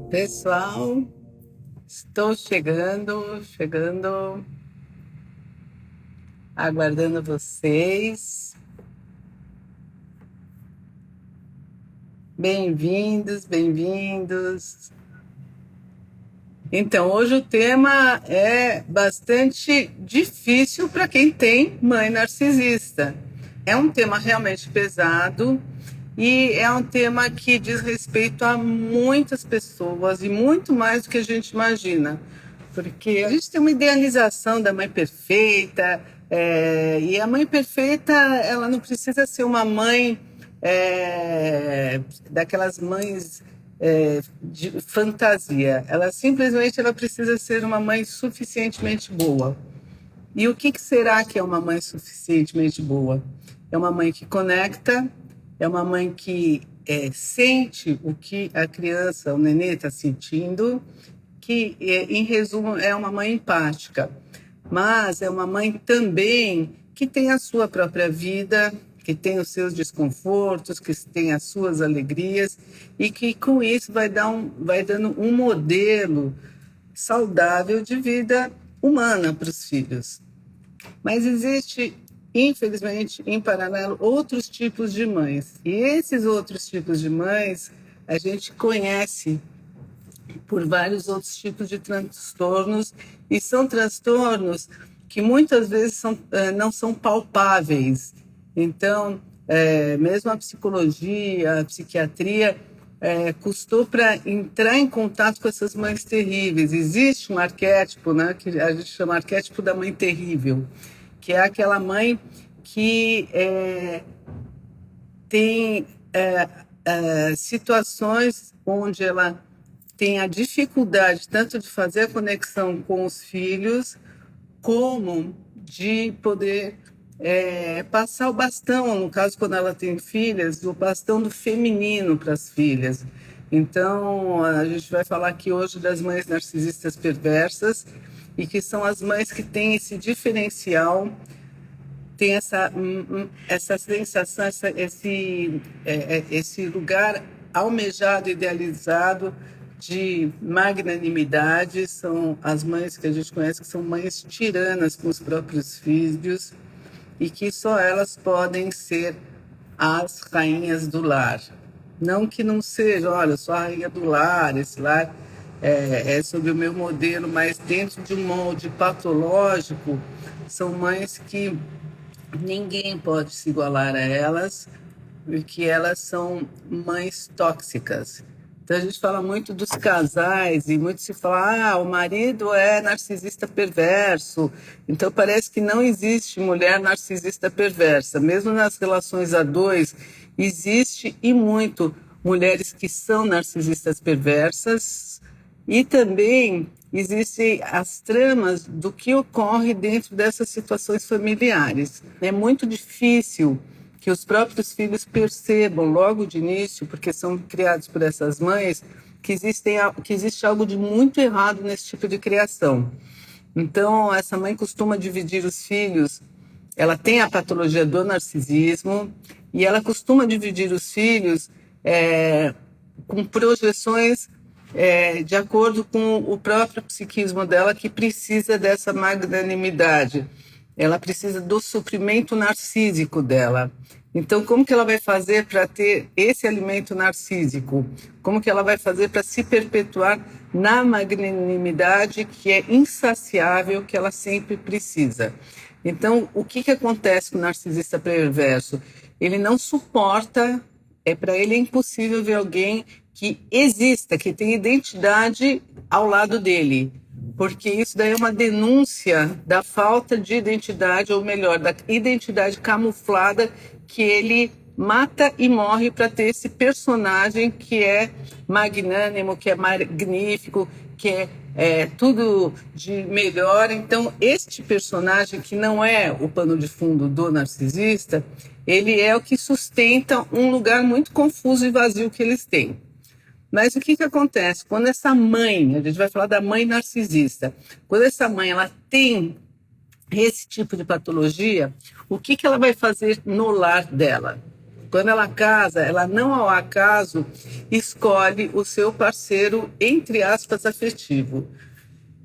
Pessoal, estou chegando, aguardando vocês. Bem-vindos, bem-vindos. Então, hoje o tema é bastante difícil para quem tem mãe narcisista. É um tema realmente pesado e é um tema que diz respeito a muitas pessoas e muito mais do que a gente imagina. Porque a gente tem uma idealização da mãe perfeita, e a mãe perfeita, ela não precisa ser uma mãe daquelas mães de fantasia. Ela precisa ser uma mãe suficientemente boa. E o que será que é uma mãe suficientemente boa? É uma mãe que conecta, é uma mãe que sente o que a criança, o nenê está sentindo, que, em resumo, é uma mãe empática. Mas é uma mãe também que tem a sua própria vida, que tem os seus desconfortos, que tem as suas alegrias e que, com isso, vai dando um modelo saudável de vida humana para os filhos. Mas existe, infelizmente, em paralelo, outros tipos de mães. E esses outros tipos de mães a gente conhece por vários outros tipos de transtornos, e são transtornos que muitas vezes não são palpáveis. Então, mesmo a psicologia, a psiquiatria, custou para entrar em contato com essas mães terríveis. Existe um arquétipo, né, que a gente chama arquétipo da mãe terrível, que é aquela mãe que tem situações onde ela tem a dificuldade tanto de fazer a conexão com os filhos, como de poder passar o bastão, no caso, quando ela tem filhas, o bastão do feminino para as filhas. Então, a gente vai falar aqui hoje das mães narcisistas perversas, e que são as mães que têm esse diferencial, tem essa sensação, esse lugar almejado, idealizado de magnanimidade. São as mães que a gente conhece que são mães tiranas com os próprios filhos e que só elas podem ser as rainhas do lar. Não que não seja, olha, eu sou a rainha do lar, esse lar é sob o meu modelo, mas dentro de um molde patológico, são mães que ninguém pode se igualar a elas, porque elas são mães tóxicas. Então a gente fala muito dos casais e muito se fala, o marido é narcisista perverso. Então parece que não existe mulher narcisista perversa. Mesmo nas relações a dois, existe e muito mulheres que são narcisistas perversas, e também existem as tramas do que ocorre dentro dessas situações familiares. É muito difícil que os próprios filhos percebam logo de início, porque são criados por essas mães, que existe algo de muito errado nesse tipo de criação. Então, essa mãe costuma dividir os filhos, ela tem a patologia do narcisismo, e ela costuma dividir os filhos com projeções de acordo com o próprio psiquismo dela, que precisa dessa magnanimidade. Ela precisa do suprimento narcísico dela. Então, como que ela vai fazer para ter esse alimento narcísico? Como que ela vai fazer para se perpetuar na magnanimidade que é insaciável, que ela sempre precisa? Então, o que acontece com o narcisista perverso? Ele não suporta, para ele é impossível ver alguém que exista, que tenha identidade ao lado dele, porque isso daí é uma denúncia da falta de identidade, ou melhor, da identidade camuflada, que ele mata e morre para ter esse personagem que é magnânimo, que é magnífico, que é tudo de melhor. Então, este personagem, que não é o pano de fundo do narcisista, ele é o que sustenta um lugar muito confuso e vazio que eles têm. Mas o que acontece? Quando essa mãe, a gente vai falar da mãe narcisista, quando essa mãe ela tem esse tipo de patologia, o que ela vai fazer no lar dela? Quando ela casa, ela não ao acaso escolhe o seu parceiro, entre aspas, afetivo.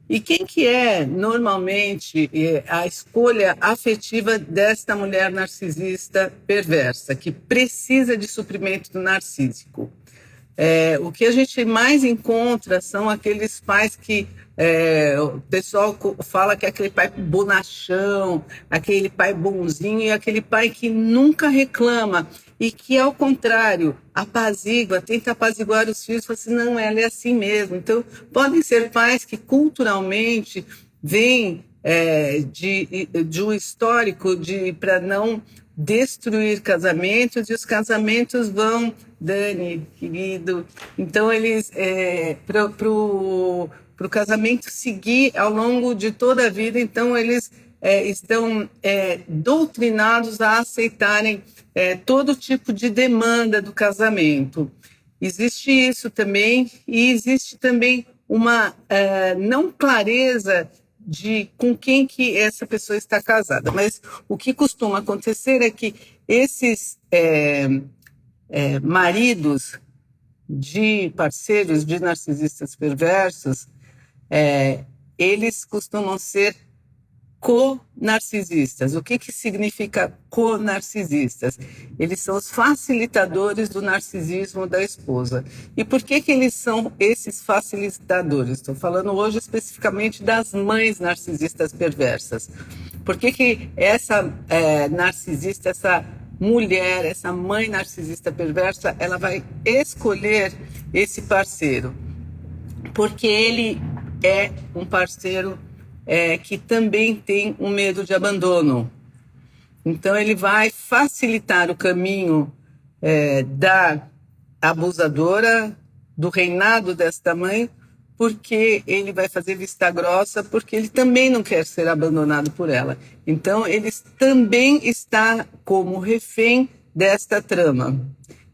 E quem que é, normalmente, a escolha afetiva desta mulher narcisista perversa, que precisa de suprimento do narcísico? O que a gente mais encontra são aqueles pais que o pessoal fala que é aquele pai bonachão, aquele pai bonzinho e aquele pai que nunca reclama e que, ao contrário, apazigua, tenta apaziguar os filhos, fala assim, não, ela é assim mesmo. Então, podem ser pais que culturalmente vêm de um histórico para não destruir casamentos, e os casamentos vão, Dani, querido, então eles, para o casamento seguir ao longo de toda a vida, então eles estão doutrinados a aceitarem todo tipo de demanda do casamento. Existe isso também, e existe também uma não clareza de com quem que essa pessoa está casada. Mas o que costuma acontecer é que esses maridos de parceiros de narcisistas perversos, eles costumam ser co-narcisistas. O que significa co-narcisistas? Eles são os facilitadores do narcisismo da esposa. E por que eles são esses facilitadores? Estou falando hoje especificamente das mães narcisistas perversas. Por que essa narcisista, essa mulher, essa mãe narcisista perversa, ela vai escolher esse parceiro? Porque ele é um parceiro que também tem um medo de abandono. Então, ele vai facilitar o caminho da abusadora, do reinado desta mãe, porque ele vai fazer vista grossa, porque ele também não quer ser abandonado por ela. Então, ele também está como refém desta trama.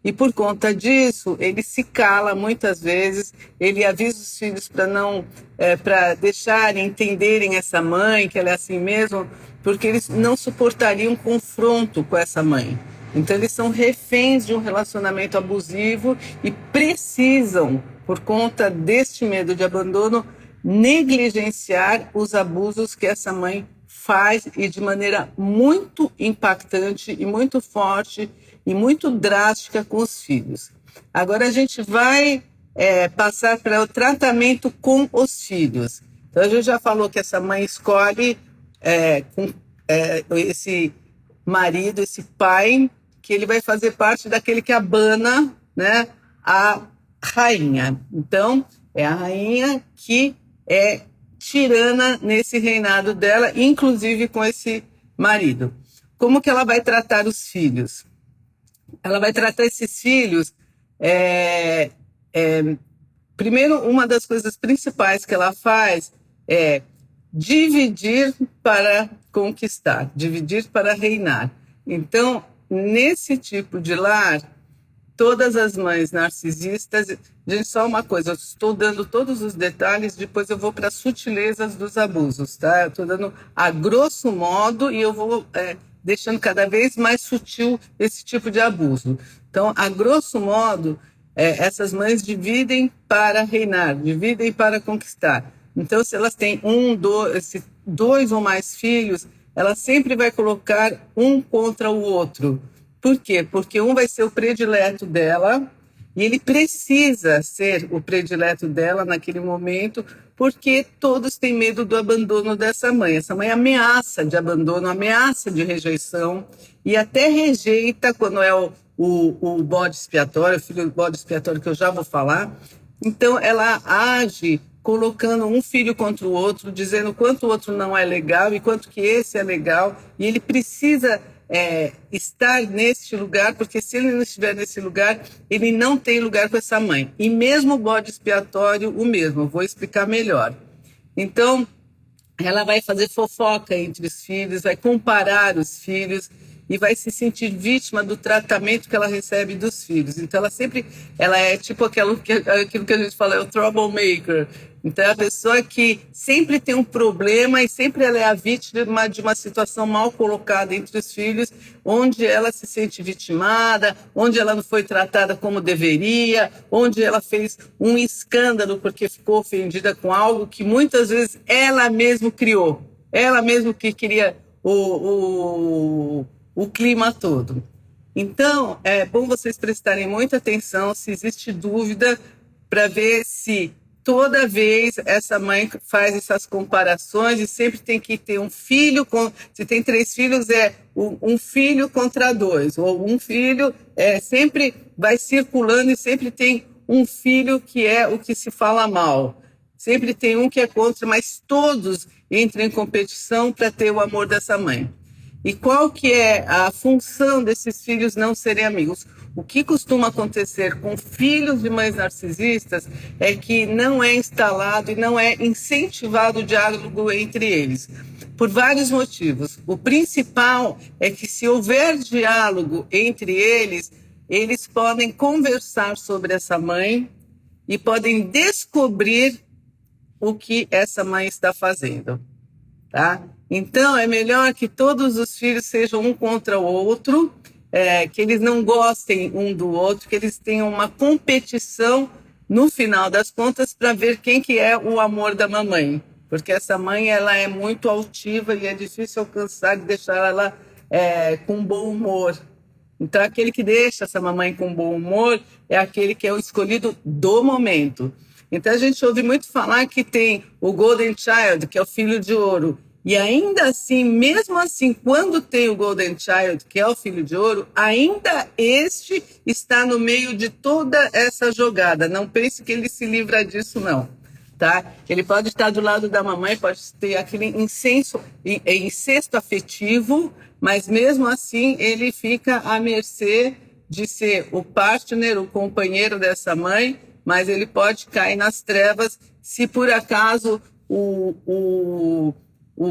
E por conta disso, ele se cala muitas vezes, ele avisa os filhos para deixarem, entenderem essa mãe, que ela é assim mesmo, porque eles não suportariam confronto com essa mãe. Então eles são reféns de um relacionamento abusivo e precisam, por conta deste medo de abandono, negligenciar os abusos que essa mãe faz, e de maneira muito impactante e muito forte e muito drástica com os filhos. Agora a gente vai passar para o tratamento com os filhos. Então a gente já falou que essa mãe escolhe esse marido, esse pai, que ele vai fazer parte daquele que abana, né, a rainha. Então é a rainha que é tirana nesse reinado dela, inclusive com esse marido. Como que ela vai tratar os filhos? Ela vai tratar esses filhos... primeiro, uma das coisas principais que ela faz é dividir para conquistar, dividir para reinar. Então, nesse tipo de lar, todas as mães narcisistas... Gente, só uma coisa, eu estou dando todos os detalhes, depois eu vou para as sutilezas dos abusos, tá? Eu estou dando a grosso modo e eu vou deixando cada vez mais sutil esse tipo de abuso. Então, a grosso modo, essas mães dividem para reinar, dividem para conquistar. Então, se elas têm dois ou mais filhos, ela sempre vai colocar um contra o outro. Por quê? Porque um vai ser o predileto dela, e ele precisa ser o predileto dela naquele momento, porque todos têm medo do abandono dessa mãe. Essa mãe ameaça de abandono, ameaça de rejeição, e até rejeita quando é o bode expiatório, o filho do bode expiatório, que eu já vou falar. Então, ela age colocando um filho contra o outro, dizendo quanto o outro não é legal e quanto que esse é legal, e ele precisa estar neste lugar, porque se ele não estiver nesse lugar, ele não tem lugar com essa mãe. E mesmo o bode expiatório, o mesmo, vou explicar melhor. Então, ela vai fazer fofoca entre os filhos, vai comparar os filhos, e vai se sentir vítima do tratamento que ela recebe dos filhos. Então ela é tipo aquilo que a gente fala, é o troublemaker. Então é a pessoa que sempre tem um problema e sempre ela é a vítima de uma situação mal colocada entre os filhos, onde ela se sente vitimada, onde ela não foi tratada como deveria, onde ela fez um escândalo porque ficou ofendida com algo que muitas vezes ela mesma criou. Ela mesma que queria o clima todo. Então, é bom vocês prestarem muita atenção se existe dúvida para ver se toda vez essa mãe faz essas comparações e sempre tem que ter um filho, se tem 3 filhos, é um filho contra 2, ou um filho sempre vai circulando e sempre tem um filho que é o que se fala mal. Sempre tem um que é contra, mas todos entram em competição para ter o amor dessa mãe. E qual que é a função desses filhos não serem amigos? O que costuma acontecer com filhos de mães narcisistas é que não é instalado e não é incentivado o diálogo entre eles, por vários motivos. O principal é que se houver diálogo entre eles, eles podem conversar sobre essa mãe e podem descobrir o que essa mãe está fazendo, tá? Então, é melhor que todos os filhos sejam um contra o outro, que eles não gostem um do outro, que eles tenham uma competição no final das contas para ver quem que é o amor da mamãe. Porque essa mãe ela é muito altiva e é difícil alcançar e deixar ela com bom humor. Então, aquele que deixa essa mamãe com bom humor é aquele que é o escolhido do momento. Então, a gente ouve muito falar que tem o Golden Child, que é o filho de ouro. E ainda assim, mesmo assim, quando tem o Golden Child, que é o filho de ouro, ainda este está no meio de toda essa jogada. Não pense que ele se livra disso, não. Tá? Ele pode estar do lado da mamãe, pode ter aquele incesto afetivo, mas mesmo assim ele fica à mercê de ser o partner, o companheiro dessa mãe, mas ele pode cair nas trevas se por acaso o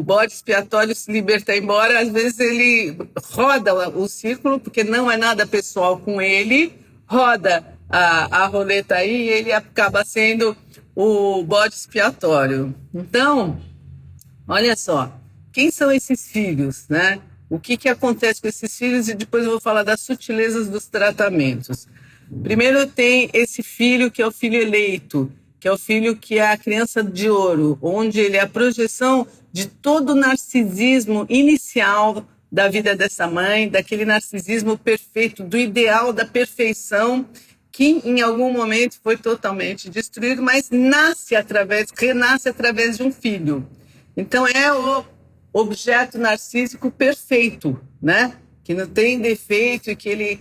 bode expiatório se libertar embora. Às vezes ele roda o círculo, porque não é nada pessoal com ele, roda a roleta aí e ele acaba sendo o bode expiatório. Então, olha só, quem são esses filhos, né? O que acontece com esses filhos? E depois eu vou falar das sutilezas dos tratamentos. Primeiro tem esse filho que é o filho eleito, que é o filho que é a criança de ouro, onde ele é a projeção de todo o narcisismo inicial da vida dessa mãe, daquele narcisismo perfeito, do ideal da perfeição, que em algum momento foi totalmente destruído, mas renasce através de um filho. Então é o objeto narcísico perfeito, né? Que não tem defeito e que ele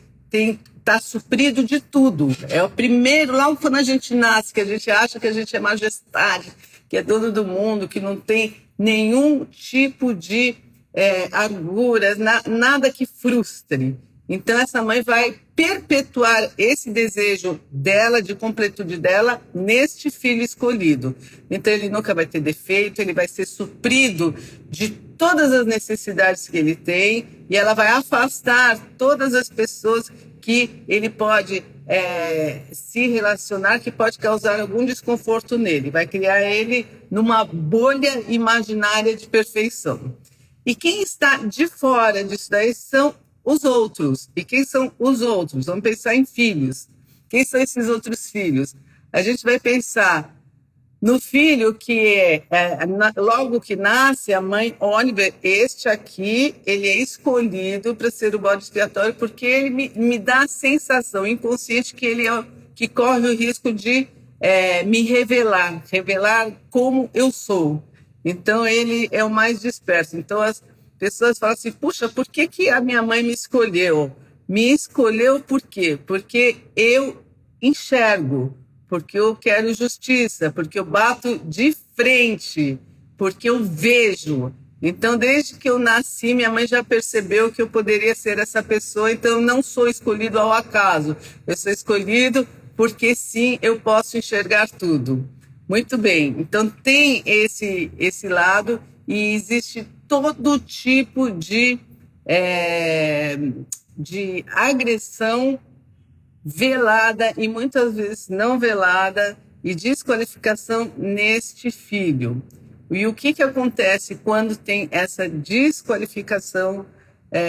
está suprido de tudo. É o primeiro, lá quando a gente nasce, que a gente acha que a gente é majestade, que é dono do mundo, que não tem nenhum tipo de arguras, nada que frustre. Então, essa mãe vai perpetuar esse desejo dela, de completude dela, neste filho escolhido. Então, ele nunca vai ter defeito, ele vai ser suprido de todas as necessidades que ele tem e ela vai afastar todas as pessoas que ele pode se relacionar, que pode causar algum desconforto nele. Vai criar ele numa bolha imaginária de perfeição. E quem está de fora disso daí são os outros. E quem são os outros? Vamos pensar em filhos. Quem são esses outros filhos? A gente vai pensar no filho que logo que nasce, a mãe, Oliver, este aqui, ele é escolhido para ser o bode expiatório porque ele me dá a sensação inconsciente que ele é que corre o risco de me revelar como eu sou. Então, ele é o mais disperso. Então, as pessoas falam assim, puxa, por que a minha mãe me escolheu? Me escolheu por quê? Porque eu enxergo, porque eu quero justiça, porque eu bato de frente, porque eu vejo. Então, desde que eu nasci, minha mãe já percebeu que eu poderia ser essa pessoa, então eu não sou escolhido ao acaso. Eu sou escolhido porque, sim, eu posso enxergar tudo. Muito bem, então tem esse lado e existe todo tipo de de agressão velada e muitas vezes não velada e desqualificação neste filho. E o que acontece quando tem essa desqualificação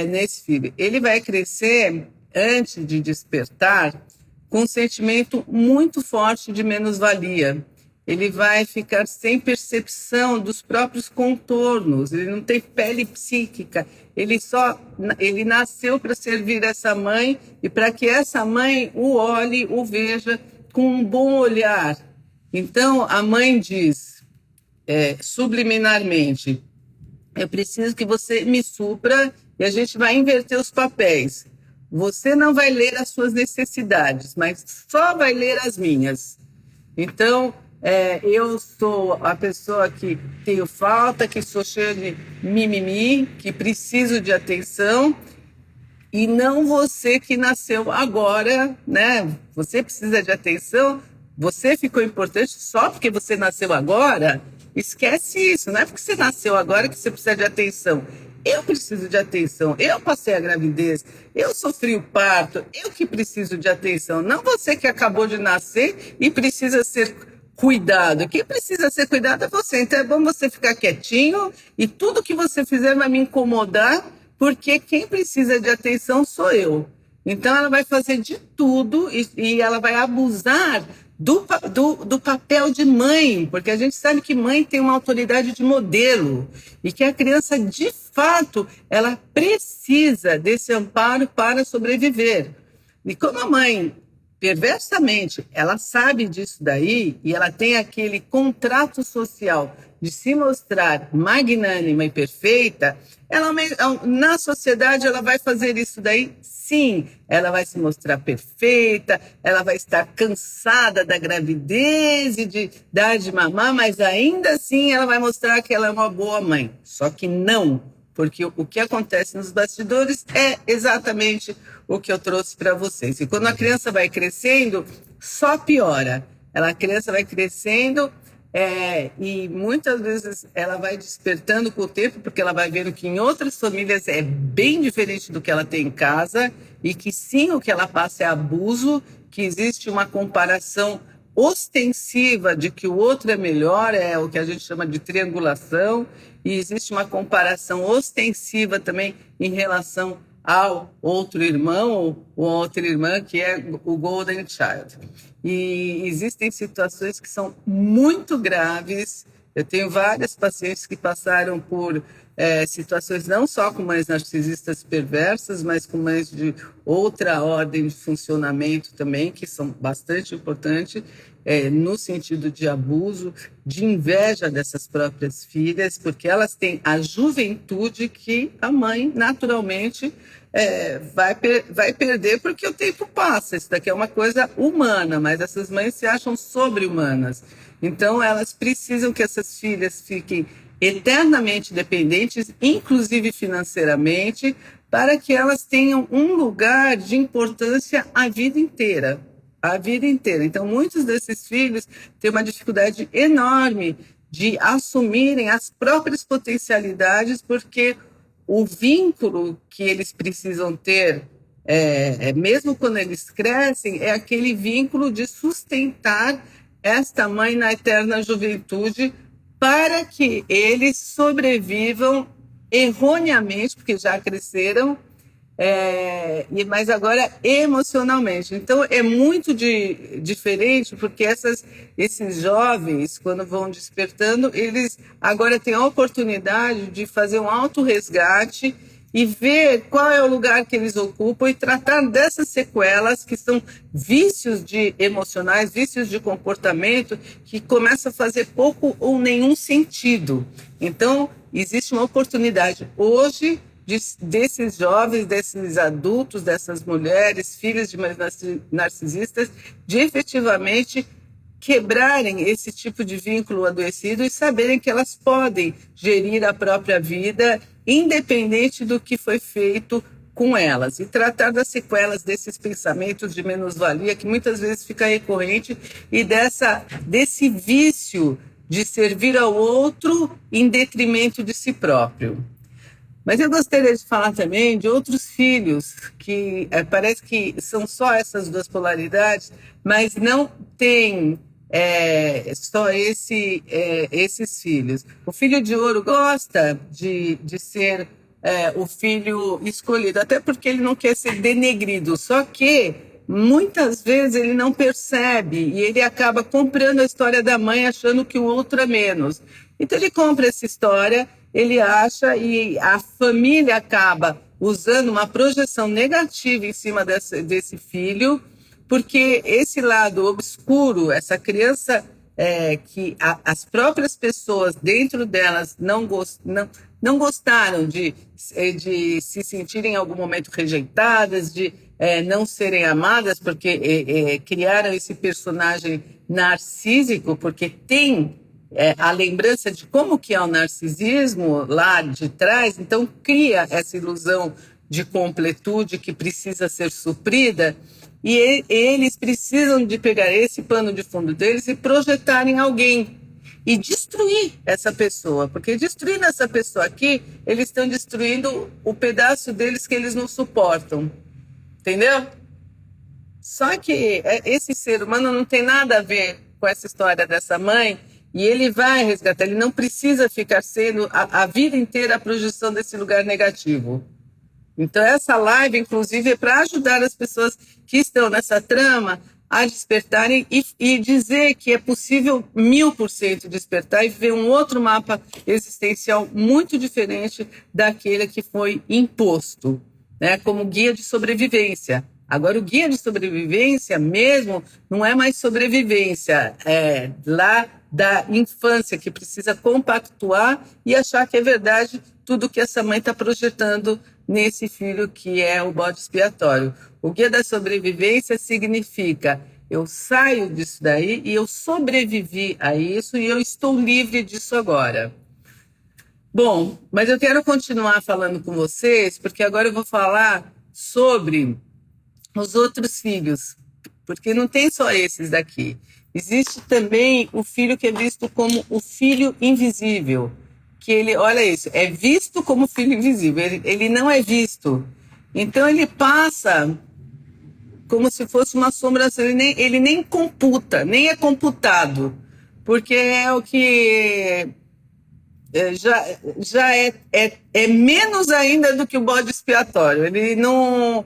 nesse filho? Ele vai crescer, antes de despertar, com um sentimento muito forte de menos-valia. Ele vai ficar sem percepção dos próprios contornos, ele não tem pele psíquica, ele nasceu para servir essa mãe e para que essa mãe o olhe, o veja com um bom olhar. Então, a mãe diz, subliminarmente, eu preciso que você me supra e a gente vai inverter os papéis. Você não vai ler as suas necessidades, mas só vai ler as minhas. Então, eu sou a pessoa que tenho falta, que sou cheia de mimimi, que preciso de atenção, e não você que nasceu agora, né? Você precisa de atenção, você ficou importante só porque você nasceu agora. Esquece isso, não é porque você nasceu agora que você precisa de atenção. Eu preciso de atenção, eu passei a gravidez, eu sofri o parto, eu que preciso de atenção, não você que acabou de nascer e precisa ser cuidado. Quem precisa ser cuidado é você, então é bom você ficar quietinho e tudo que você fizer vai me incomodar, porque quem precisa de atenção sou eu. Então ela vai fazer de tudo e ela vai abusar do papel de mãe, porque a gente sabe que mãe tem uma autoridade de modelo e que a criança, de fato, ela precisa desse amparo para sobreviver. E como a mãe, perversamente, ela sabe disso daí e ela tem aquele contrato social de se mostrar magnânima e perfeita, ela, na sociedade ela vai fazer isso daí. Sim, ela vai se mostrar perfeita, ela vai estar cansada da gravidez e de dar de mamar, mas ainda assim ela vai mostrar que ela é uma boa mãe. Só que não, porque o que acontece nos bastidores é exatamente o que eu trouxe para vocês. E quando a criança vai crescendo, só piora. A criança vai crescendo e muitas vezes ela vai despertando com o tempo, porque ela vai vendo que em outras famílias é bem diferente do que ela tem em casa e que sim, o que ela passa é abuso, que existe uma comparação ostensiva de que o outro é melhor, é o que a gente chama de triangulação, e existe uma comparação ostensiva também em relação ao outro irmão ou outra irmã, que é o Golden Child. E existem situações que são muito graves. Eu tenho várias pacientes que passaram por situações não só com mães narcisistas perversas, mas com mães de outra ordem de funcionamento também, que são bastante importantes, no sentido de abuso, de inveja dessas próprias filhas, porque elas têm a juventude que a mãe, naturalmente, vai perder porque o tempo passa. Isso daqui é uma coisa humana, mas essas mães se acham sobre-humanas. Então, elas precisam que essas filhas fiquem eternamente dependentes, inclusive financeiramente, para que elas tenham um lugar de importância a vida inteira. A vida inteira. Então, muitos desses filhos têm uma dificuldade enorme de assumirem as próprias potencialidades, porque o vínculo que eles precisam ter, mesmo quando eles crescem, é aquele vínculo de sustentar esta mãe na eterna juventude para que eles sobrevivam erroneamente, porque já cresceram, mas agora emocionalmente. Então, é muito diferente, porque esses jovens, quando vão despertando, eles agora têm a oportunidade de fazer um autorresgate e ver qual é o lugar que eles ocupam e tratar dessas sequelas, que são vícios emocionais, vícios de comportamento, que começam a fazer pouco ou nenhum sentido. Então, existe uma oportunidade hoje desses jovens, desses adultos, dessas mulheres, filhas de mães narcisistas, de efetivamente quebrarem esse tipo de vínculo adoecido e saberem que elas podem gerir a própria vida, independente do que foi feito com elas, e tratar das sequelas desses pensamentos de menos-valia, que muitas vezes fica recorrente, e desse vício de servir ao outro em detrimento de si próprio. Mas eu gostaria de falar também de outros filhos que parece que são só essas duas polaridades, mas não tem só esses filhos. O filho de ouro gosta de ser o filho escolhido, até porque ele não quer ser denegrido, só que muitas vezes ele não percebe e ele acaba comprando a história da mãe achando que o outro é menos. Então ele compra essa história, ele acha e a família acaba usando uma projeção negativa em cima desse filho, porque esse lado obscuro, essa criança que as próprias pessoas dentro delas não gostaram de se sentirem em algum momento rejeitadas, de não serem amadas, porque criaram esse personagem narcísico, porque tem a lembrança de como que é o narcisismo lá de trás, então cria essa ilusão de completude que precisa ser suprida, e eles precisam de pegar esse pano de fundo deles e projetarem alguém e destruir essa pessoa, porque destruindo essa pessoa aqui, eles estão destruindo o pedaço deles que eles não suportam, entendeu? Só que esse ser humano não tem nada a ver com essa história dessa mãe, e ele vai resgatar, ele não precisa ficar sendo a vida inteira a projeção desse lugar negativo. Então, essa live, inclusive, é para ajudar as pessoas que estão nessa trama a despertarem e dizer que é possível 1000% despertar e ver um outro mapa existencial muito diferente daquele que foi imposto, né, como guia de sobrevivência. Agora, o guia de sobrevivência mesmo não é mais sobrevivência, é lá da infância, que precisa compactuar e achar que é verdade tudo que essa mãe está projetando nesse filho que é o bode expiatório. O guia da sobrevivência significa eu saio disso daí e eu sobrevivi a isso e eu estou livre disso agora. Bom, mas eu quero continuar falando com vocês, porque agora eu vou falar sobre os outros filhos, porque não tem só esses daqui. Existe também o filho que é visto como o filho invisível, que ele, olha isso, é visto como filho invisível, ele não é visto. Então ele passa como se fosse uma assombração, ele nem computa, nem é computado, porque é o que já é menos ainda do que o bode expiatório. Ele não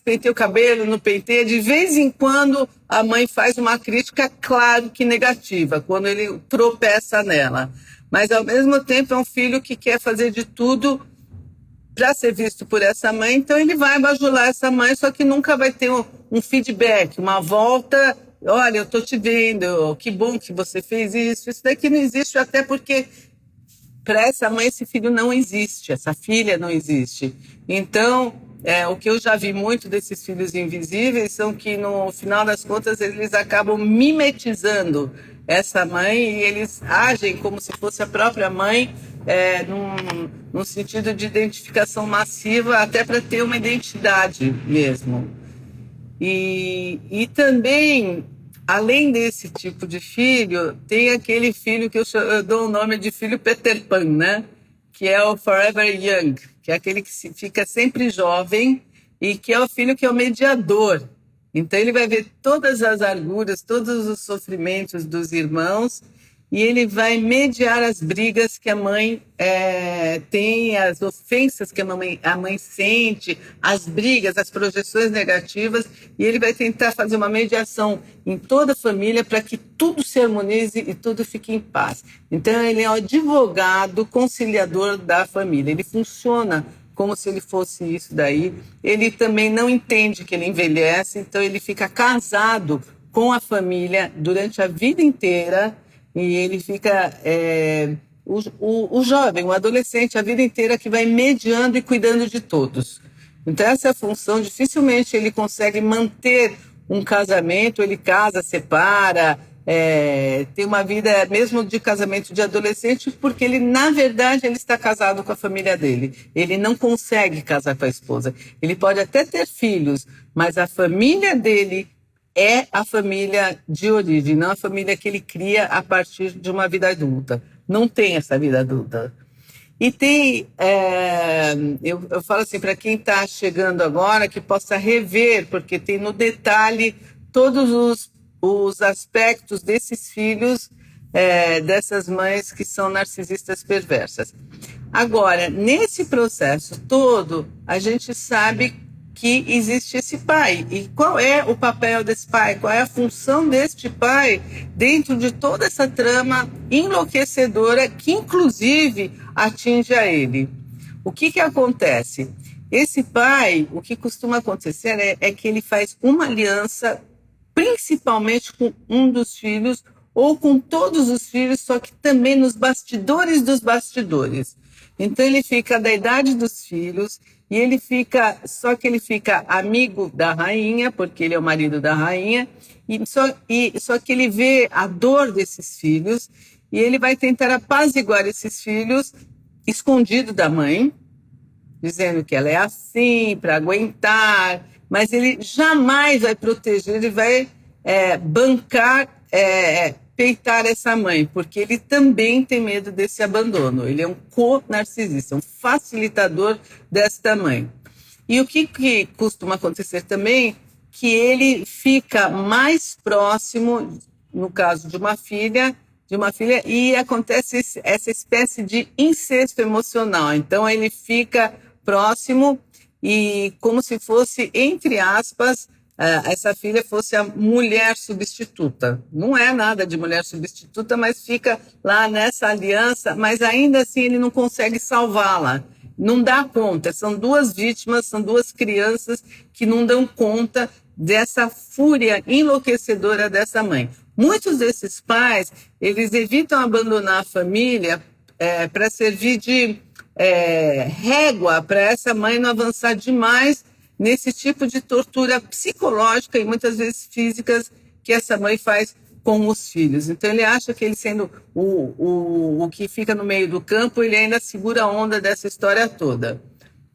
penteia o cabelo, não penteia. De vez em quando a mãe faz uma crítica, claro que negativa, quando ele tropeça nela. Mas ao mesmo tempo é um filho que quer fazer de tudo para ser visto por essa mãe, então ele vai bajular essa mãe, só que nunca vai ter um feedback, uma volta. Olha, eu estou te vendo, que bom que você fez isso. Isso daqui não existe, até porque para essa mãe esse filho não existe, essa filha não existe. Então, o que eu já vi muito desses filhos invisíveis são que, no final das contas, eles acabam mimetizando essa mãe e eles agem como se fosse a própria mãe, num sentido de identificação massiva, até para ter uma identidade mesmo. E também, além desse tipo de filho, tem aquele filho que eu dou o nome de filho Peter Pan, né? Que é o Forever Young, que é aquele que fica sempre jovem e que é o filho que é o mediador. Então ele vai ver todas as arguras, todos os sofrimentos dos irmãos e ele vai mediar as brigas que a mãe tem, as ofensas que a mãe sente, as brigas, as projeções negativas, e ele vai tentar fazer uma mediação em toda a família para que tudo se harmonize e tudo fique em paz. Então ele é o advogado conciliador da família, ele funciona como se ele fosse isso daí. Ele também não entende que ele envelhece, então ele fica casado com a família durante a vida inteira, e ele fica o jovem, o adolescente, a vida inteira que vai mediando e cuidando de todos. Então essa é a função. Dificilmente ele consegue manter um casamento, ele casa, separa, tem uma vida mesmo de casamento de adolescente, porque ele, na verdade, ele está casado com a família dele. Ele não consegue casar com a esposa. Ele pode até ter filhos, mas a família dele é a família de origem, não a família que ele cria a partir de uma vida adulta. Não tem essa vida adulta. E tem, eu falo assim, para quem está chegando agora, que possa rever, porque tem no detalhe todos os aspectos desses filhos, dessas mães que são narcisistas perversas. Agora, nesse processo todo, a gente sabe que existe esse pai. E qual é o papel desse pai? Qual é a função deste pai dentro de toda essa trama enlouquecedora que, inclusive, atinge a ele? O que acontece? Esse pai, o que costuma acontecer é que ele faz uma aliança, principalmente com um dos filhos, ou com todos os filhos, só que também nos bastidores dos bastidores. Então ele fica da idade dos filhos e só que ele fica amigo da rainha, porque ele é o marido da rainha, só que ele vê a dor desses filhos e ele vai tentar apaziguar esses filhos escondido da mãe, dizendo que ela é assim, para aguentar, mas ele jamais vai proteger, ele vai bancar, peitar essa mãe, porque ele também tem medo desse abandono. Ele é um co-narcisista, um facilitador desta mãe. E o que costuma acontecer também, que ele fica mais próximo, no caso de uma filha, e acontece essa espécie de incesto emocional. Então ele fica próximo e como se fosse, entre aspas, essa filha fosse a mulher substituta. Não é nada de mulher substituta, mas fica lá nessa aliança, mas ainda assim ele não consegue salvá-la. Não dá conta. São duas vítimas, são duas crianças que não dão conta dessa fúria enlouquecedora dessa mãe. Muitos desses pais, eles evitam abandonar a família para servir de régua para essa mãe não avançar demais nesse tipo de tortura psicológica e muitas vezes físicas que essa mãe faz com os filhos. Então ele acha que ele sendo o que fica no meio do campo, ele ainda segura a onda dessa história toda.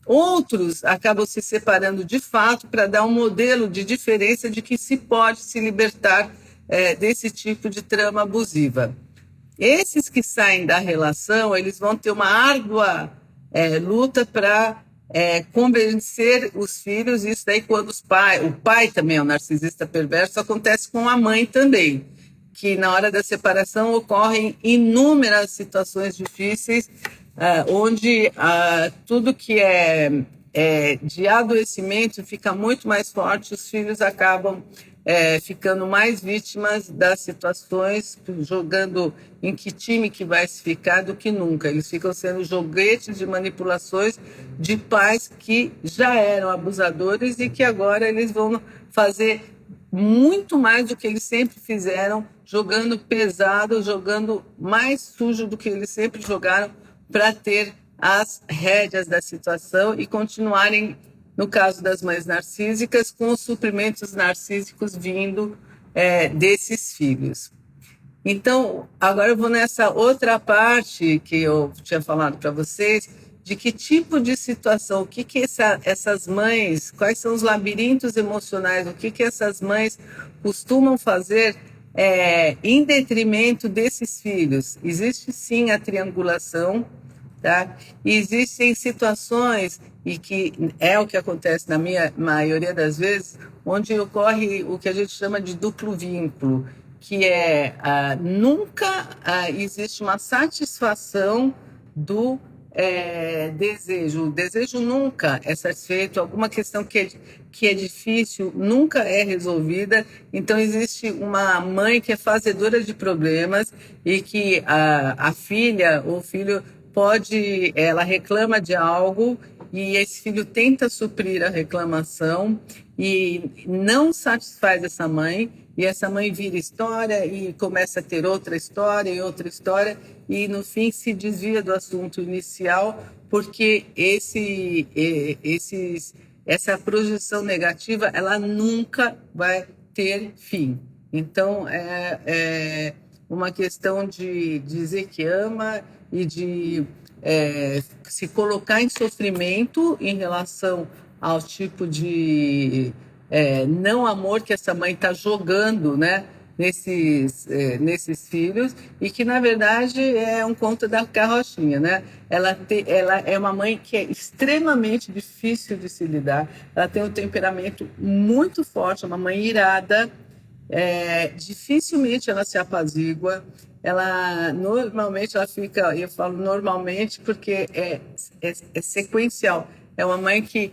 Outros acabam se separando de fato para dar um modelo de diferença de que se pode se libertar desse tipo de trama abusiva. Esses que saem da relação, eles vão ter uma árdua luta para convencer os filhos. Isso daí quando o pai também é um narcisista perverso, acontece com a mãe também, que na hora da separação ocorrem inúmeras situações difíceis, onde tudo que é de adoecimento fica muito mais forte, os filhos acabam ficando mais vítimas das situações, jogando em que time que vai se ficar do que nunca. Eles ficam sendo joguetes de manipulações de pais que já eram abusadores e que agora eles vão fazer muito mais do que eles sempre fizeram, jogando pesado, jogando mais sujo do que eles sempre jogaram para ter as rédeas da situação e continuarem, no caso das mães narcísicas, com os suprimentos narcísicos vindo desses filhos. Então, agora eu vou nessa outra parte que eu tinha falado para vocês, de que tipo de situação, o que essas mães, quais são os labirintos emocionais, o que essas mães costumam fazer em detrimento desses filhos. Existe sim a triangulação, tá? E existem situações, e que é o que acontece na minha maioria das vezes, onde ocorre o que a gente chama de duplo vínculo, que nunca existe uma satisfação do desejo. O desejo nunca é satisfeito, alguma questão que é difícil nunca é resolvida. Então existe uma mãe que é fazedora de problemas e que a filha ou o filho ela reclama de algo e esse filho tenta suprir a reclamação e não satisfaz essa mãe, e essa mãe vira história e começa a ter outra história e outra história, e no fim se desvia do assunto inicial, porque essa projeção negativa ela nunca vai ter fim. Então é uma questão de dizer que ama e de se colocar em sofrimento em relação ao tipo de não amor que essa mãe está jogando, né, nesses filhos, e que, na verdade, é um conto da carrochinha, né? Ela é uma mãe que é extremamente difícil de se lidar, ela tem um temperamento muito forte, é uma mãe irada, dificilmente ela se apazigua, ela normalmente ela fica, eu falo normalmente porque é sequencial, é uma mãe que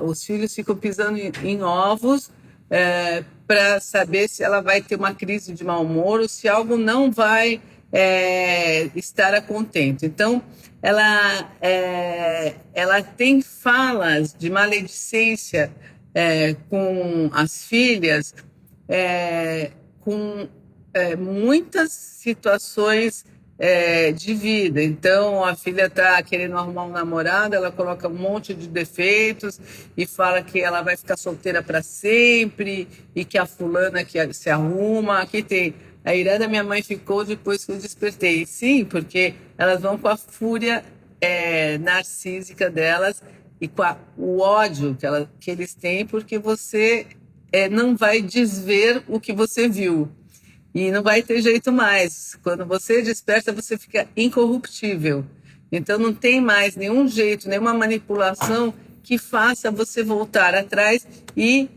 os filhos ficam pisando em ovos para saber se ela vai ter uma crise de mau humor ou se algo não vai estar a contento. Então, ela tem falas de maledicência com as filhas, com muitas situações de vida. Então, a filha está querendo arrumar um namorado, ela coloca um monte de defeitos e fala que ela vai ficar solteira para sempre e que a fulana que se arruma. Aqui tem a irã da minha mãe ficou depois que eu despertei. Sim, porque elas vão com a fúria narcísica delas e com o ódio que eles têm, porque você não vai desver o que você viu. E não vai ter jeito mais. Quando você desperta, você fica incorruptível. Então não tem mais nenhum jeito, nenhuma manipulação que faça você voltar atrás e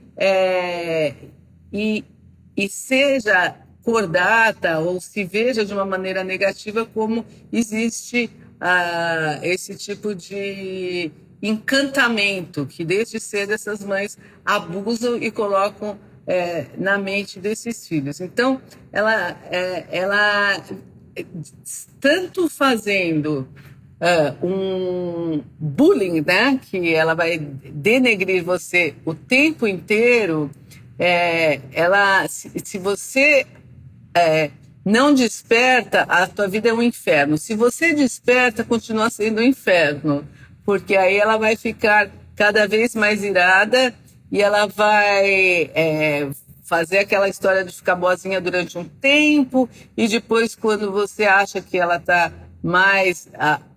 seja cordata ou se veja de uma maneira negativa, como existe esse tipo de encantamento que desde cedo essas mães abusam e colocam na mente desses filhos. Então, ela tanto fazendo um bullying, né, que ela vai denegrir você o tempo inteiro, se você não desperta, a tua vida é um inferno. Se você desperta, continua sendo um inferno, porque aí ela vai ficar cada vez mais irada e ela vai fazer aquela história de ficar boazinha durante um tempo e depois, quando você acha que ela está mais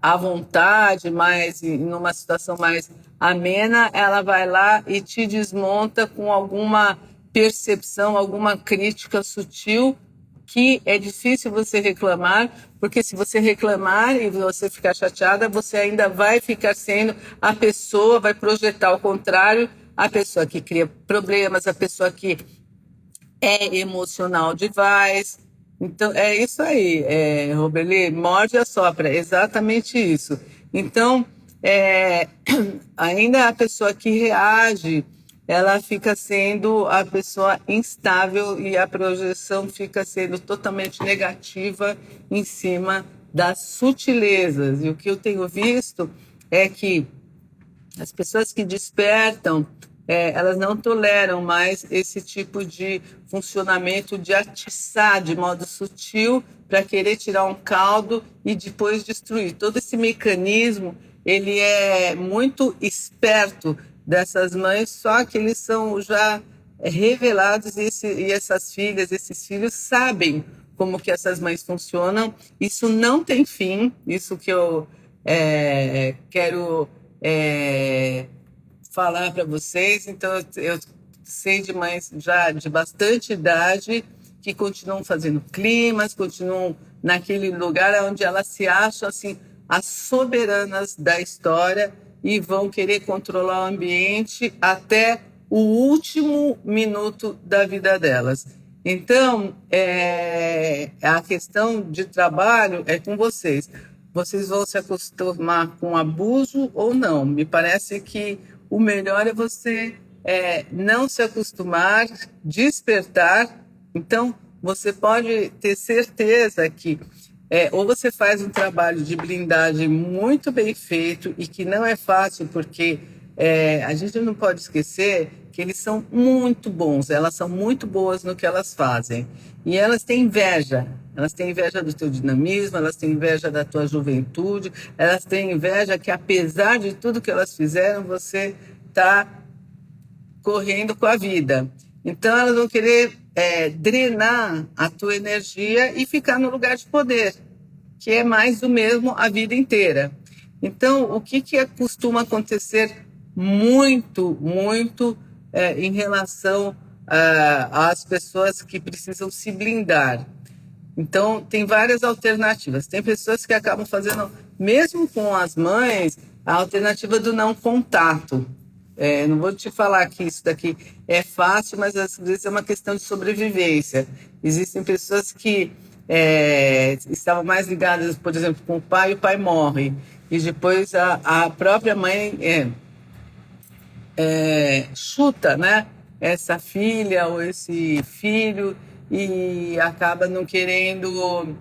à vontade, mais numa situação mais amena, ela vai lá e te desmonta com alguma percepção, alguma crítica sutil, que é difícil você reclamar, porque se você reclamar e você ficar chateada, você ainda vai ficar sendo a pessoa, vai projetar o contrário, a pessoa que cria problemas, a pessoa que é emocional demais. Então, é isso aí, Roberli, morde e assopra, é exatamente isso. Então, ainda a pessoa que reage, ela fica sendo a pessoa instável e a projeção fica sendo totalmente negativa em cima das sutilezas. E o que eu tenho visto é que as pessoas que despertam, elas não toleram mais esse tipo de funcionamento de atiçar de modo sutil para querer tirar um caldo e depois destruir. Todo esse mecanismo, ele é muito esperto dessas mães, só que eles são já revelados e essas filhas, esses filhos sabem como que essas mães funcionam. Isso não tem fim, isso que eu quero falar para vocês. Então, eu sei de mães já de bastante idade que continuam fazendo climas, continuam naquele lugar onde elas se acham assim, as soberanas da história e vão querer controlar o ambiente até o último minuto da vida delas. Então, a questão de trabalho é com vocês. Vocês vão se acostumar com abuso ou não? Me parece que o melhor é você não se acostumar, despertar. Então, você pode ter certeza que ou você faz um trabalho de blindagem muito bem feito e que não é fácil, porque a gente não pode esquecer que eles são muito bons, elas são muito boas no que elas fazem. E elas têm inveja do teu dinamismo, elas têm inveja da tua juventude, elas têm inveja que, apesar de tudo que elas fizeram, você está correndo com a vida. Então, elas vão querer drenar a tua energia e ficar no lugar de poder, que é mais do mesmo a vida inteira. Então, o que costuma acontecer muito em relação às pessoas que precisam se blindar. Então, tem várias alternativas. Tem pessoas que acabam fazendo, mesmo com as mães, a alternativa do não contato. Não vou te falar que isso daqui é fácil, mas às vezes é uma questão de sobrevivência. Existem pessoas que estavam mais ligadas, por exemplo, com o pai morre, e depois a própria mãe chuta, né, essa filha ou esse filho e acaba não querendo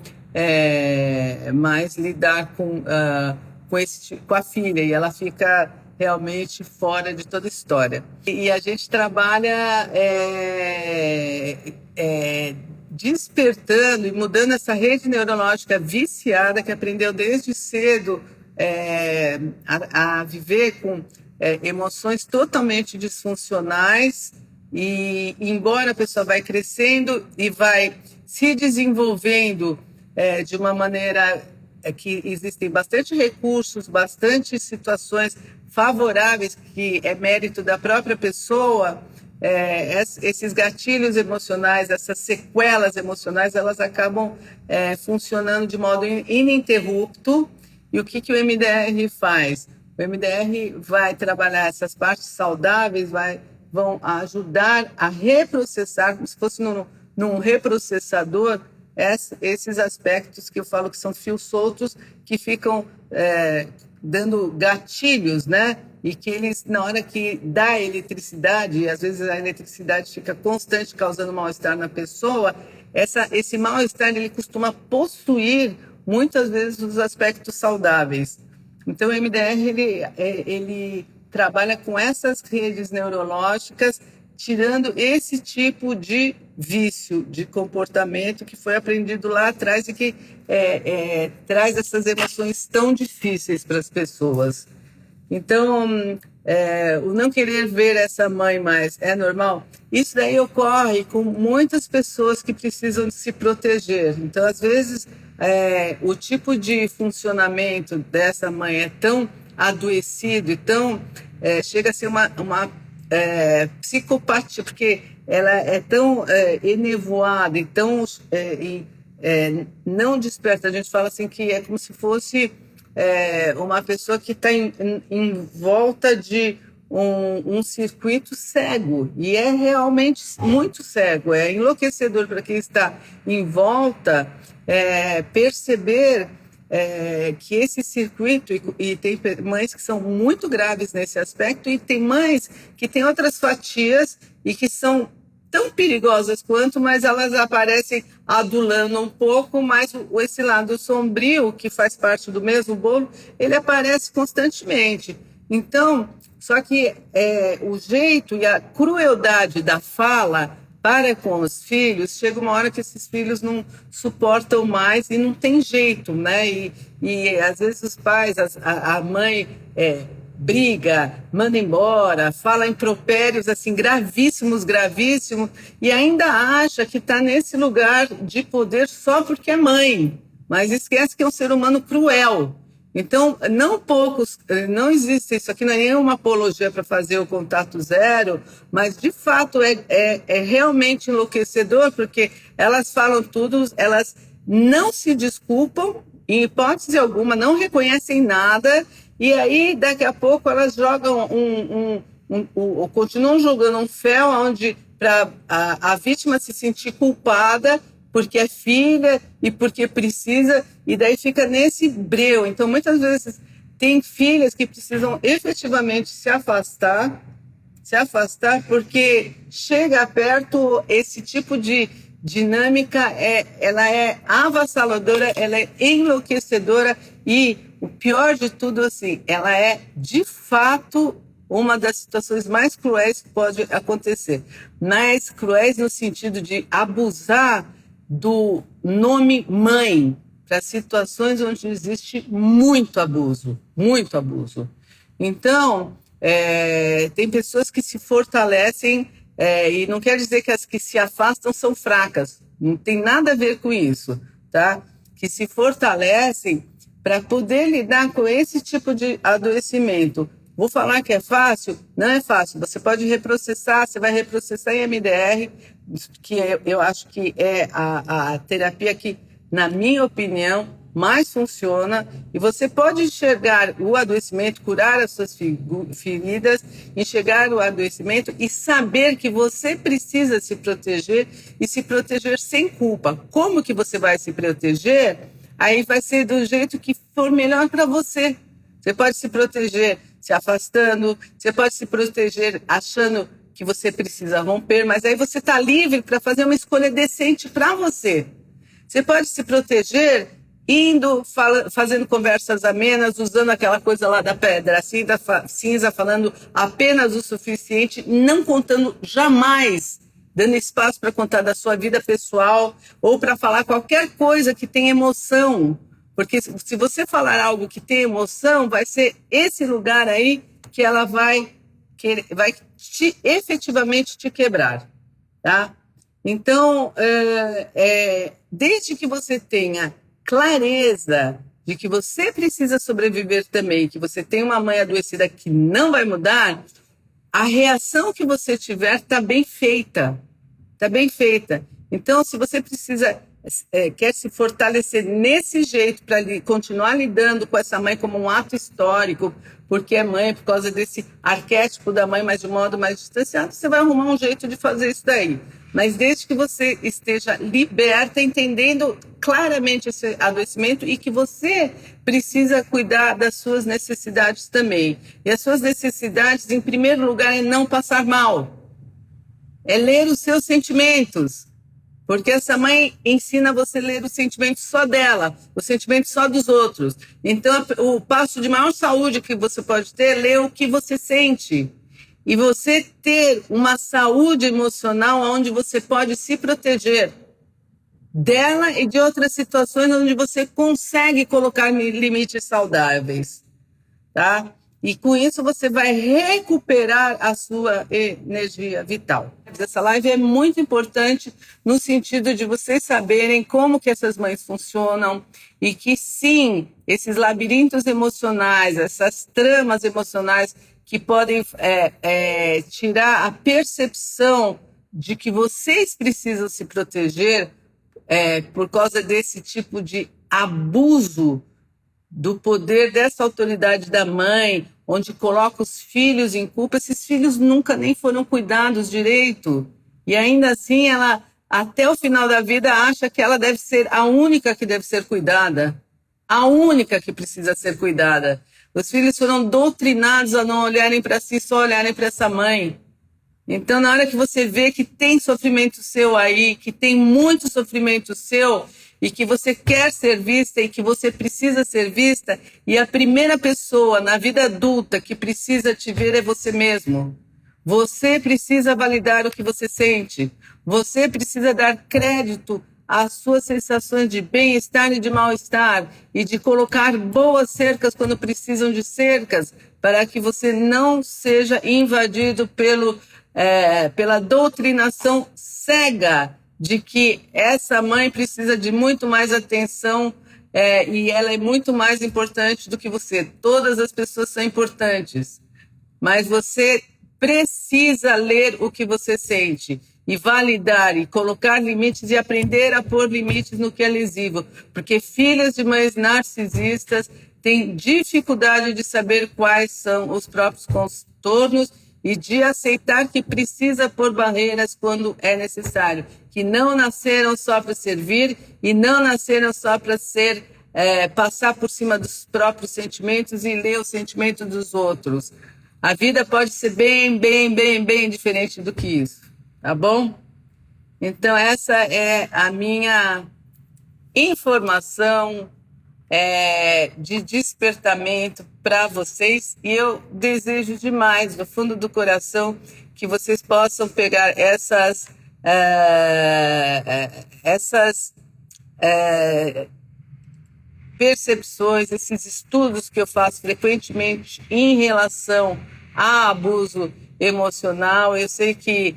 mais lidar com a filha, e ela fica realmente fora de toda a história. E a gente trabalha despertando e mudando essa rede neurológica viciada que aprendeu desde cedo a viver com emoções totalmente disfuncionais, e embora a pessoa vai crescendo e vai se desenvolvendo de uma maneira que existem bastante recursos, bastante situações favoráveis, que é mérito da própria pessoa, esses gatilhos emocionais, essas sequelas emocionais, elas acabam funcionando de modo ininterrupto. E o que o MDR faz? O MDR vai trabalhar essas partes saudáveis, vão ajudar a reprocessar, como se fosse num reprocessador, esses aspectos que eu falo que são fios soltos, que ficam dando gatilhos, né? E que eles, na hora que dá eletricidade, e às vezes a eletricidade fica constante, causando mal-estar na pessoa, esse mal-estar ele costuma possuir muitas vezes os aspectos saudáveis. Então, o MDR ele trabalha com essas redes neurológicas, tirando esse tipo de vício, de comportamento que foi aprendido lá atrás e que traz essas emoções tão difíceis para as pessoas. Então, o não querer ver essa mãe mais é normal? Isso daí ocorre com muitas pessoas que precisam se proteger. Então, às vezes, o tipo de funcionamento dessa mãe é tão adoecido e tão chega a ser uma psicopatia, porque ela é tão enevoada e tão não desperta. A gente fala assim que é como se fosse uma pessoa que está em volta de um circuito cego, e é realmente muito cego, é enlouquecedor para quem está em volta perceber que esse circuito, e tem mães que são muito graves nesse aspecto, e tem mães que têm outras fatias e que são tão perigosas quanto, mas elas aparecem adulando um pouco, mas esse lado sombrio, que faz parte do mesmo bolo, ele aparece constantemente. Então, só que o jeito e a crueldade da fala para com os filhos, chega uma hora que esses filhos não suportam mais e não tem jeito, né? E às vezes os pais, a mãe briga, manda embora, fala impropérios assim gravíssimos, e ainda acha que está nesse lugar de poder só porque é mãe, mas esquece que é um ser humano cruel. Então, não existe, isso aqui não é nenhuma apologia para fazer o contato zero, mas de fato é realmente enlouquecedor, porque elas falam tudo, elas não se desculpam, em hipótese alguma, não reconhecem nada, e aí daqui a pouco elas jogam continuam jogando um fel onde para a vítima se sentir culpada, porque é filha e porque precisa, e daí fica nesse breu. Então, muitas vezes, tem filhas que precisam efetivamente se afastar, porque chega perto esse tipo de dinâmica, ela é avassaladora, ela é enlouquecedora, e o pior de tudo, assim, ela é, de fato, uma das situações mais cruéis que pode acontecer. Mais cruéis no sentido de abusar do nome mãe para situações onde existe muito abuso, muito abuso. Então, tem pessoas que se fortalecem, e não quer dizer que as que se afastam são fracas, não tem nada a ver com isso, tá? Que se fortalecem para poder lidar com esse tipo de adoecimento, Vou falar que é fácil? Não é fácil. Você pode reprocessar, você vai reprocessar em MDR, que eu acho que é a terapia que, na minha opinião, mais funciona. E você pode enxergar o adoecimento, curar as suas feridas, enxergar o adoecimento e saber que você precisa se proteger e se proteger sem culpa. Como que você vai se proteger? Aí vai ser do jeito que for melhor para você. Você pode se proteger se afastando, você pode se proteger achando que você precisa romper, mas aí você está livre para fazer uma escolha decente para você. Você pode se proteger indo, fazendo conversas amenas, usando aquela coisa lá da pedra cinza, falando apenas o suficiente, não contando jamais, dando espaço para contar da sua vida pessoal ou para falar qualquer coisa que tenha emoção. Porque se você falar algo que tem emoção, vai ser esse lugar aí que ela vai efetivamente te quebrar, tá? Então, desde que você tenha clareza de que você precisa sobreviver também, que você tem uma mãe adoecida que não vai mudar, a reação que você tiver está bem feita. Está bem feita. Então, se você quer se fortalecer nesse jeito para continuar lidando com essa mãe como um ato histórico, porque é mãe por causa desse arquétipo da mãe, mas de modo mais distanciado, você vai arrumar um jeito de fazer isso daí. Mas desde que você esteja liberta, entendendo claramente esse adoecimento e que você precisa cuidar das suas necessidades também. E as suas necessidades, em primeiro lugar, é não passar mal. É ler os seus sentimentos. Porque essa mãe ensina você a ler os sentimentos só dela, os sentimentos só dos outros. Então, o passo de maior saúde que você pode ter é ler o que você sente. E você ter uma saúde emocional onde você pode se proteger dela e de outras situações onde você consegue colocar limites saudáveis, tá? E com isso você vai recuperar a sua energia vital. Essa live é muito importante no sentido de vocês saberem como que essas mães funcionam e que sim, esses labirintos emocionais, essas tramas emocionais que podem tirar a percepção de que vocês precisam se proteger por causa desse tipo de abuso do poder dessa autoridade da mãe, onde coloca os filhos em culpa. Esses filhos nunca nem foram cuidados direito. E ainda assim, ela, até o final da vida, acha que ela deve ser a única que deve ser cuidada. A única que precisa ser cuidada. Os filhos foram doutrinados a não olharem para si, só olharem para essa mãe. Então, na hora que você vê que tem sofrimento seu aí, que tem muito sofrimento seu, e que você quer ser vista e que você precisa ser vista, e a primeira pessoa na vida adulta que precisa te ver é você mesmo. Você precisa validar o que você sente. Você precisa dar crédito às suas sensações de bem-estar e de mal-estar e de colocar boas cercas quando precisam de cercas, para que você não seja invadido pela doutrinação cega de que essa mãe precisa de muito mais atenção e ela é muito mais importante do que você. Todas as pessoas são importantes, mas você precisa ler o que você sente e validar e colocar limites e aprender a pôr limites no que é lesivo, porque filhas de mães narcisistas têm dificuldade de saber quais são os próprios contornos e de aceitar que precisa pôr barreiras quando é necessário, que não nasceram só para servir e não nasceram só para passar por cima dos próprios sentimentos e ler os sentimentos dos outros. A vida pode ser bem, bem, bem, bem diferente do que isso, tá bom? Então essa é a minha informação de despertamento para vocês, e eu desejo demais, do fundo do coração, que vocês possam pegar essas percepções, esses estudos que eu faço frequentemente em relação a abuso emocional. Eu sei que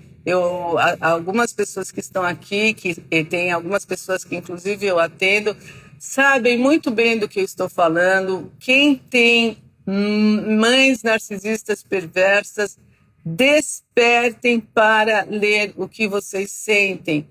algumas pessoas que estão aqui, que tem algumas pessoas que inclusive eu atendo, sabem muito bem do que eu estou falando. Quem tem Mães narcisistas perversas, despertem para ler o que vocês sentem.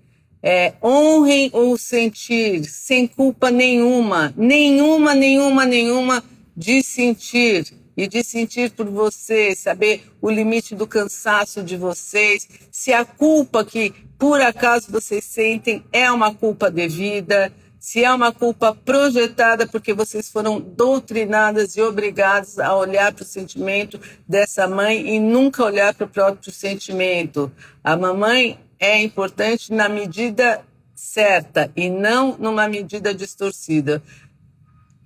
Honrem o sentir, sem culpa nenhuma, nenhuma de sentir. E de sentir por vocês, saber o limite do cansaço de vocês, se a culpa que por acaso vocês sentem é uma culpa devida, se é uma culpa projetada porque vocês foram doutrinadas e obrigadas a olhar para o sentimento dessa mãe e nunca olhar para o próprio sentimento. A mamãe é importante na medida certa e não numa medida distorcida.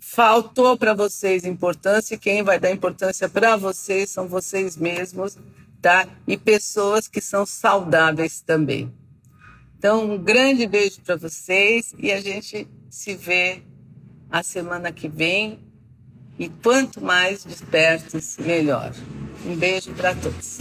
Faltou para vocês importância e quem vai dar importância para vocês são vocês mesmos, tá? E pessoas que são saudáveis também. Então, um grande beijo para vocês e a gente se vê a semana que vem. E quanto mais despertos, melhor. Um beijo para todos.